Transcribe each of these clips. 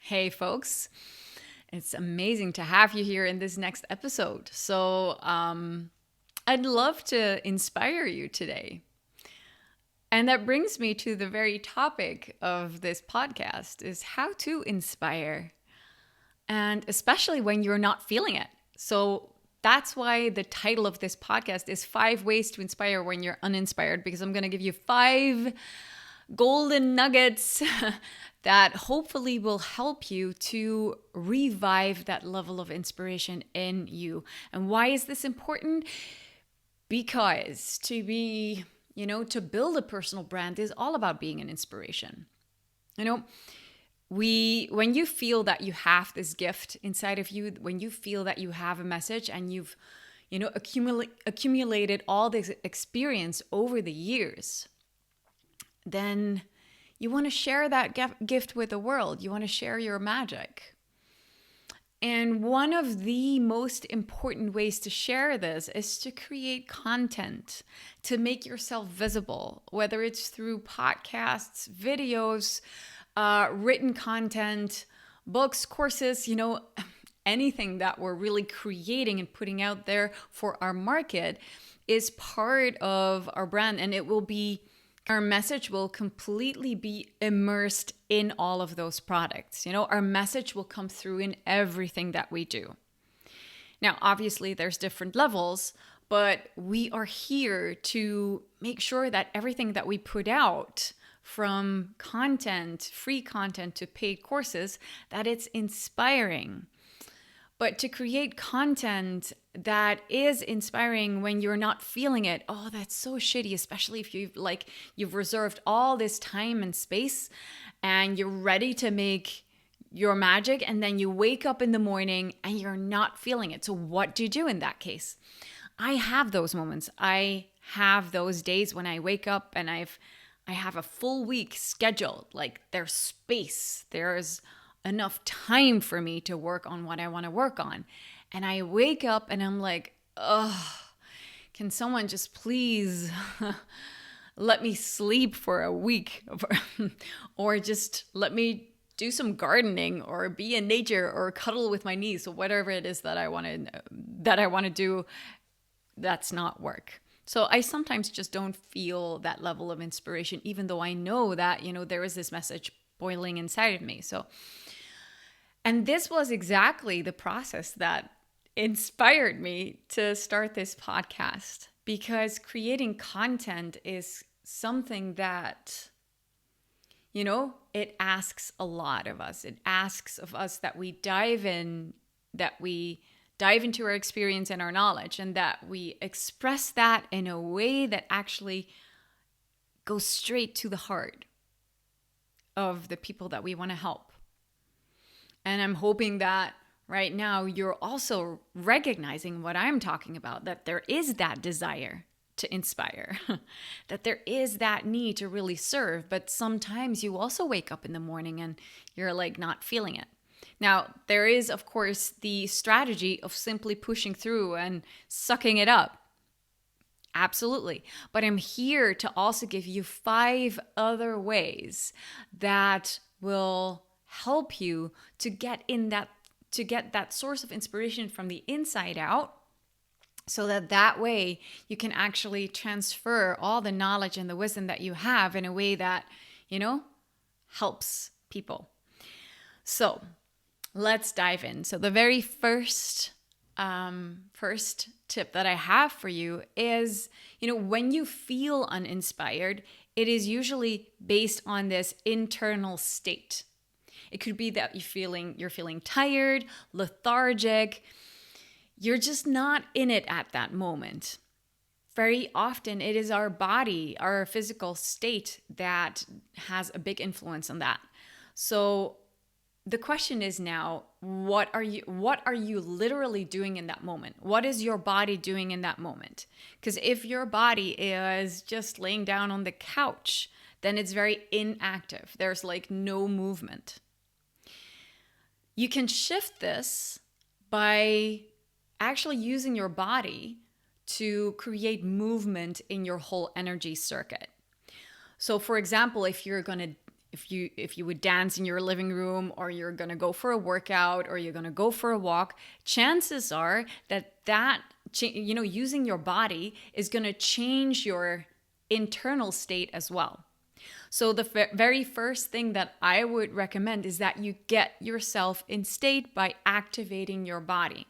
Hey, folks. It's amazing to have you here in this next episode. I'd love to inspire you today. And that brings me to the very topic of this podcast is how to inspire. And especially when you're not feeling it. So that's why the title of this podcast is 5 Ways to Inspire When You're Uninspired, because I'm going to give you 5 golden nuggets that hopefully will help you to revive that level of inspiration in you. And why is this important? Because to build a personal brand is all about being an inspiration. When you feel that you have this gift inside of you, when you feel that you have a message and you've accumulated all this experience over the years, then you want to share that gift with the world. You want to share your magic. And one of the most important ways to share this is to create content, to make yourself visible, whether it's through podcasts, videos, written content, books, courses, anything that we're really creating and putting out there for our market is part of our brand. And our message will completely be immersed in all of those products. Our message will come through in everything that we do. Now, obviously, there's different levels, but we are here to make sure that everything that we put out, from content, free content to paid courses, that it's inspiring. But to create content that is inspiring when you're not feeling it, oh, that's so shitty, especially if you've reserved all this time and space and you're ready to make your magic, and then you wake up in the morning and you're not feeling it. So what do you do in that case? I have those moments. I have those days when I wake up and I have a full week scheduled. Like, there's space. There's enough time for me to work on what I want to work on. And I wake up and I'm like, ugh, can someone just please let me sleep for a week or just let me do some gardening or be in nature or cuddle with my niece or whatever it is that I want to do. That's not work. So I sometimes just don't feel that level of inspiration, even though I know that, there is this message boiling inside of me. And this was exactly the process that inspired me to start this podcast, because creating content is something that, it asks a lot of us. It asks of us that we dive into our experience and our knowledge, and that we express that in a way that actually goes straight to the heart of the people that we want to help. And I'm hoping that right now you're also recognizing what I'm talking about, that there is that desire to inspire, that there is that need to really serve, but sometimes you also wake up in the morning and you're not feeling it. Now, there is, of course, the strategy of simply pushing through and sucking it up. Absolutely. But I'm here to also give you 5 other ways that will help you to get that source of inspiration from the inside out, so that way you can actually transfer all the knowledge and the wisdom that you have in a way that, helps people. So let's dive in. So the very first tip that I have for you is, when you feel uninspired, it is usually based on this internal state. It could be that you're feeling tired, lethargic. You're just not in it at that moment. Very often it is our body, our physical state, that has a big influence on that. So the question is now, what are you literally doing in that moment? What is your body doing in that moment? Because if your body is just laying down on the couch, then it's very inactive. There's no movement. You can shift this by actually using your body to create movement in your whole energy circuit. So for example, if you're if you would dance in your living room, or you're going to go for a workout, or you're going to go for a walk, chances are that using your body is going to change your internal state as well. So the very first thing that I would recommend is that you get yourself in state by activating your body.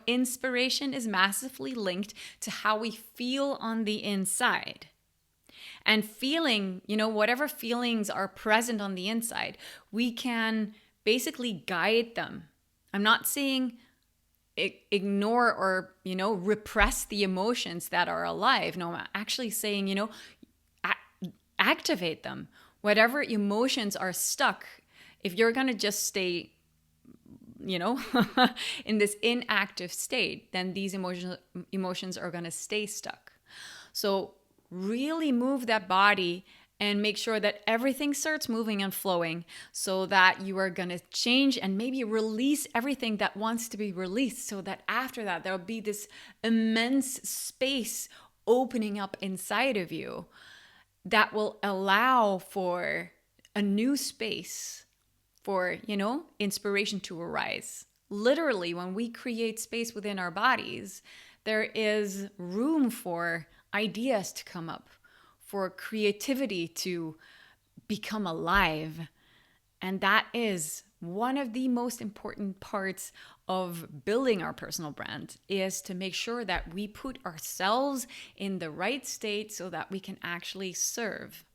Inspiration is massively linked to how we feel on the inside. And feeling, whatever feelings are present on the inside, we can basically guide them. I'm not saying ignore or, repress the emotions that are alive. No, I'm actually saying, activate them. Whatever emotions are stuck, if you're going to just stay, in this inactive state, then these emotions are going to stay stuck. So really move that body and make sure that everything starts moving and flowing, so that you are going to change and maybe release everything that wants to be released, so that after that there'll be this immense space opening up inside of you that will allow for a new space for, inspiration to arise. Literally, when we create space within our bodies, there is room for ideas to come up, for creativity to become alive. And that is one of the most important parts of building our personal brand, is to make sure that we put ourselves in the right state so that we can actually serve.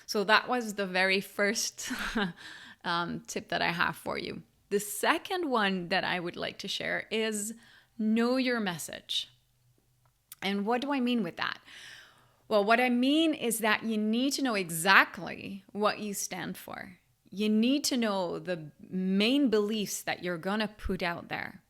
So that was the very first tip that I have for you. The second one that I would like to share is know your message. And what do I mean with that? Well, what I mean is that you need to know exactly what you stand for. You need to know the main beliefs that you're going to put out there.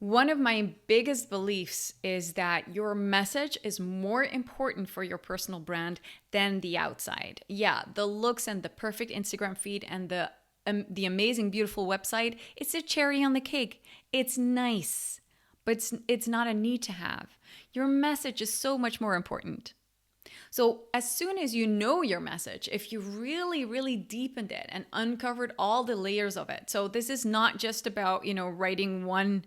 One of my biggest beliefs is that your message is more important for your personal brand than the outside. Yeah, the looks and the perfect Instagram feed and the amazing, beautiful website, it's a cherry on the cake. It's nice, but it's not a need to have. Your message is so much more important. So as soon as you know your message, if you really, really deepened it and uncovered all the layers of it. So this is not just about, writing one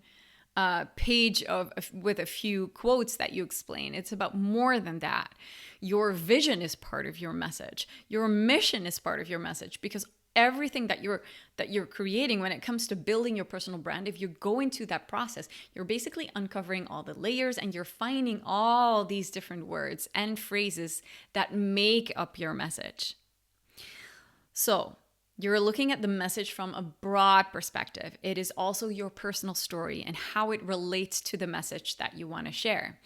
page with a few quotes that you explain. It's about more than that. Your vision is part of your message. Your mission is part of your message, because everything that you're creating when it comes to building your personal brand, if you go into that process, you're basically uncovering all the layers, and you're finding all these different words and phrases that make up your message. So you're looking at the message from a broad perspective. It is also your personal story and how it relates to the message that you want to share.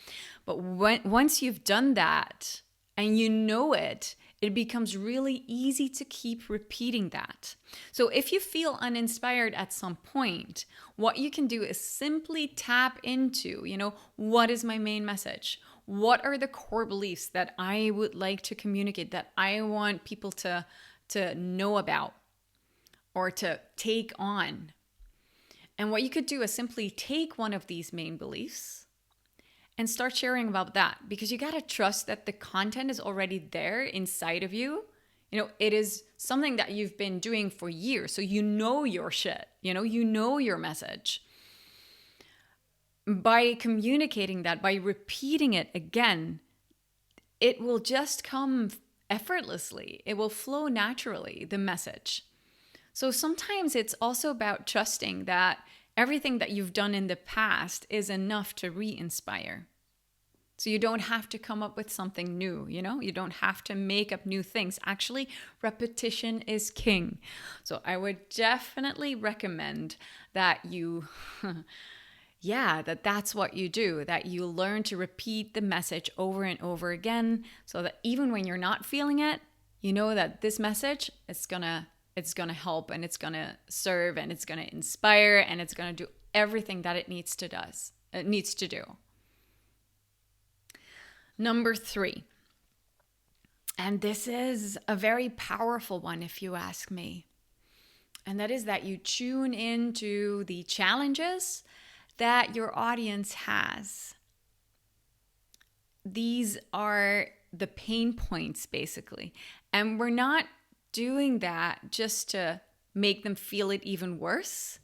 But once you've done that and you know it, it becomes really easy to keep repeating that. So if you feel uninspired at some point, what you can do is simply tap into, what is my main message? What are the core beliefs that I would like to communicate, that I want people to know about or to take on? And what you could do is simply take one of these main beliefs and start sharing about that, because you got to trust that the content is already there inside of you. It is something that you've been doing for years. So you know your shit, you know your message. By communicating that, by repeating it again, it will just come effortlessly. It will flow naturally, the message. So sometimes it's also about trusting that everything that you've done in the past is enough to re-inspire. So you don't have to come up with something new, you don't have to make up new things. Actually, repetition is king. So I would definitely recommend that you, that's what you do, that you learn to repeat the message over and over again, so that even when you're not feeling it, you know that this message is gonna help, and it's gonna serve, and it's gonna inspire, and it's gonna do everything that it needs to do. Number 3, and this is a very powerful one if you ask me, and that is that you tune into the challenges that your audience has. These are the pain points, basically, And we're not doing that just to make them feel it even worse.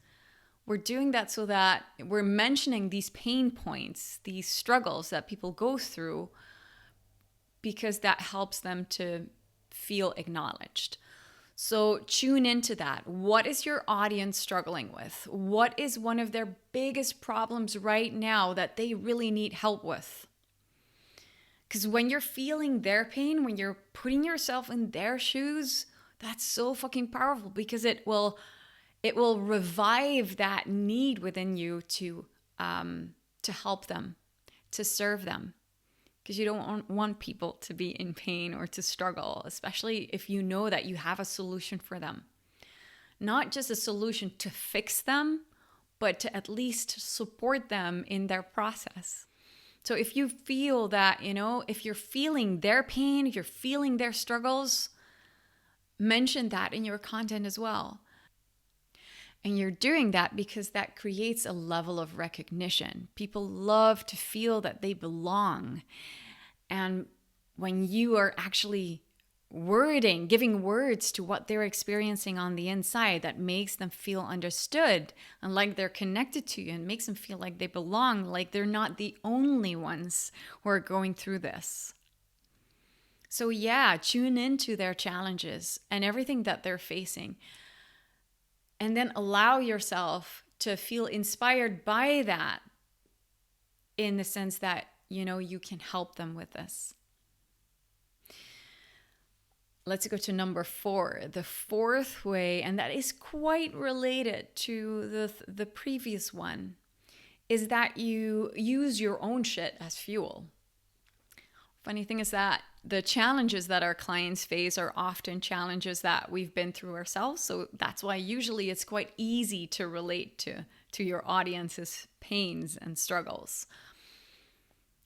We're doing that so that we're mentioning these pain points, these struggles that people go through, because that helps them to feel acknowledged. So tune into that. What is your audience struggling with? What is one of their biggest problems right now that they really need help with? Because when you're feeling their pain, when you're putting yourself in their shoes, that's so fucking powerful, because it will revive that need within you to help them, to serve them. Because you don't want people to be in pain or to struggle, especially if you know that you have a solution for them. Not just a solution to fix them, but to at least support them in their process. So if you feel that, if you're feeling their pain, if you're feeling their struggles, mention that in your content as well. And you're doing that because that creates a level of recognition. People love to feel that they belong. And when you are actually giving words to what they're experiencing on the inside, that makes them feel understood and like they're connected to you, and makes them feel like they belong, like they're not the only ones who are going through this. So yeah, tune into their challenges and everything that they're facing. And then allow yourself to feel inspired by that, in the sense that, you can help them with this. Let's go to number 4, the fourth way, and that is quite related to the previous one, is that you use your own shit as fuel. Funny thing is that the challenges that our clients face are often challenges that we've been through ourselves. So that's why usually it's quite easy to relate to your audience's pains and struggles.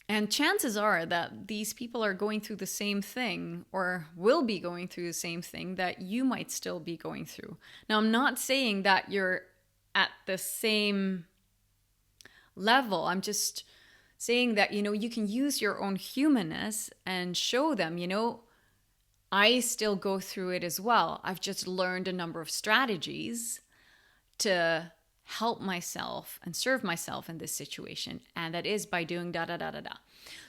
And chances are that these people are going through the same thing, or will be going through the same thing that you might still be going through. Now, I'm not saying that you're at the same level. I'm just saying that, you can use your own humanness and show them, I still go through it as well. I've just learned a number of strategies to help myself and serve myself in this situation. And that is by doing da da da da da.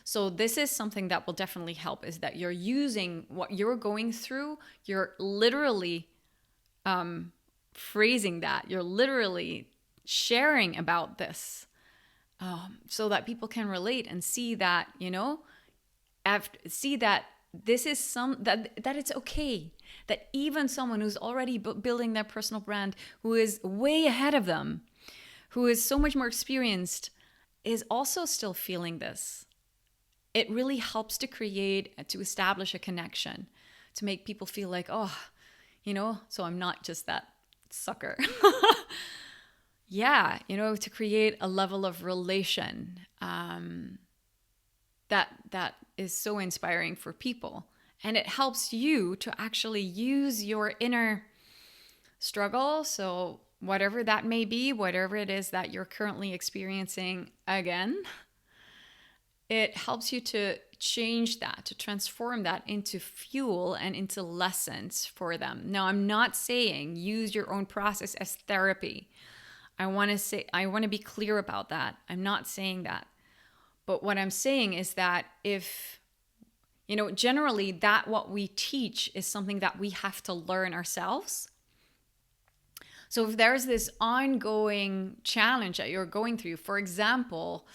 So this is something that will definitely help, is that you're using what you're going through. You're literally phrasing that. You're literally sharing about this, so that people can relate and see that, see that this is that it's okay, that even someone who's already building their personal brand, who is way ahead of them, who is so much more experienced, is also still feeling this. It really helps to establish a connection, to make people feel like, so I'm not just that sucker. Yeah, to create a level of relation that is so inspiring for people. And it helps you to actually use your inner struggle. So whatever that may be, whatever it is that you're currently experiencing again, it helps you to change that, to transform that into fuel and into lessons for them. Now, I'm not saying use your own process as therapy. I want to be clear about that. I'm not saying that. But what I'm saying is that if, generally that what we teach is something that we have to learn ourselves. So if there's this ongoing challenge that you're going through, for example,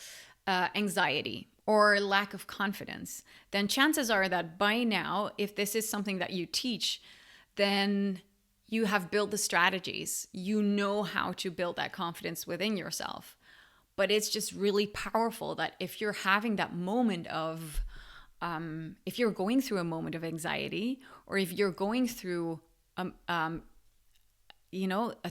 anxiety or lack of confidence, then chances are that by now, if this is something that you teach, then you have built the strategies. You know how to build that confidence within yourself. But it's just really powerful that if you're having that moment of, if you're going through a moment of anxiety, or if you're going through, a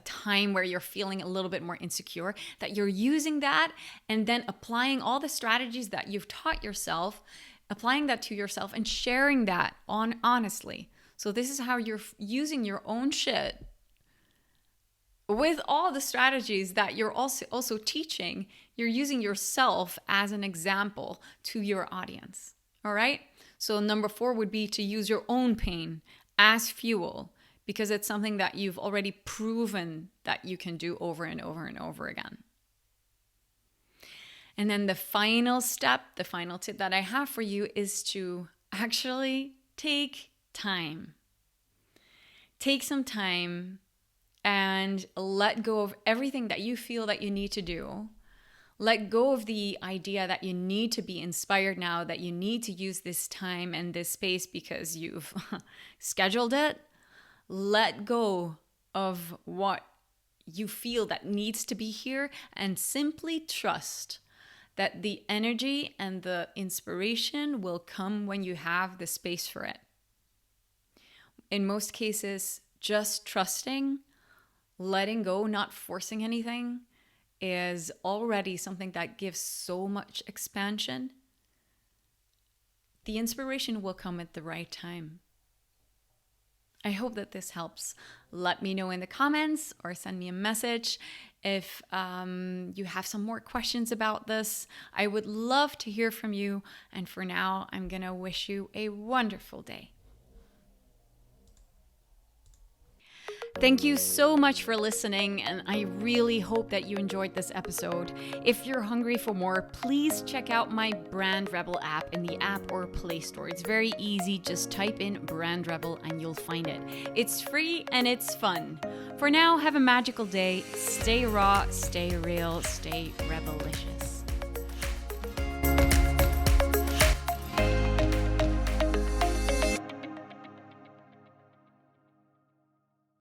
time where you're feeling a little bit more insecure, that you're using that and then applying all the strategies that you've taught yourself, applying that to yourself and sharing that honestly. So this is how you're using your own shit with all the strategies that you're also teaching. You're using yourself as an example to your audience. All right. So number 4 would be to use your own pain as fuel, because it's something that you've already proven that you can do over and over and over again. And then the final step, the final tip that I have for you is to actually take time. Take some time and let go of everything that you feel that you need to do. Let go of the idea that you need to be inspired now, that you need to use this time and this space because you've scheduled it. Let go of what you feel that needs to be here and simply trust that the energy and the inspiration will come when you have the space for it. In most cases, just trusting, letting go, not forcing anything is already something that gives so much expansion. The inspiration will come at the right time. I hope that this helps. Let me know in the comments or send me a message if you have some more questions about this. I would love to hear from you. And for now, I'm going to wish you a wonderful day. Thank you so much for listening, and I really hope that you enjoyed this episode. If you're hungry for more, please check out my Brand Rebel app in the App or Play Store. It's very easy. Just type in Brand Rebel and you'll find it. It's free and it's fun. For now, have a magical day. Stay raw, stay real, stay rebelicious.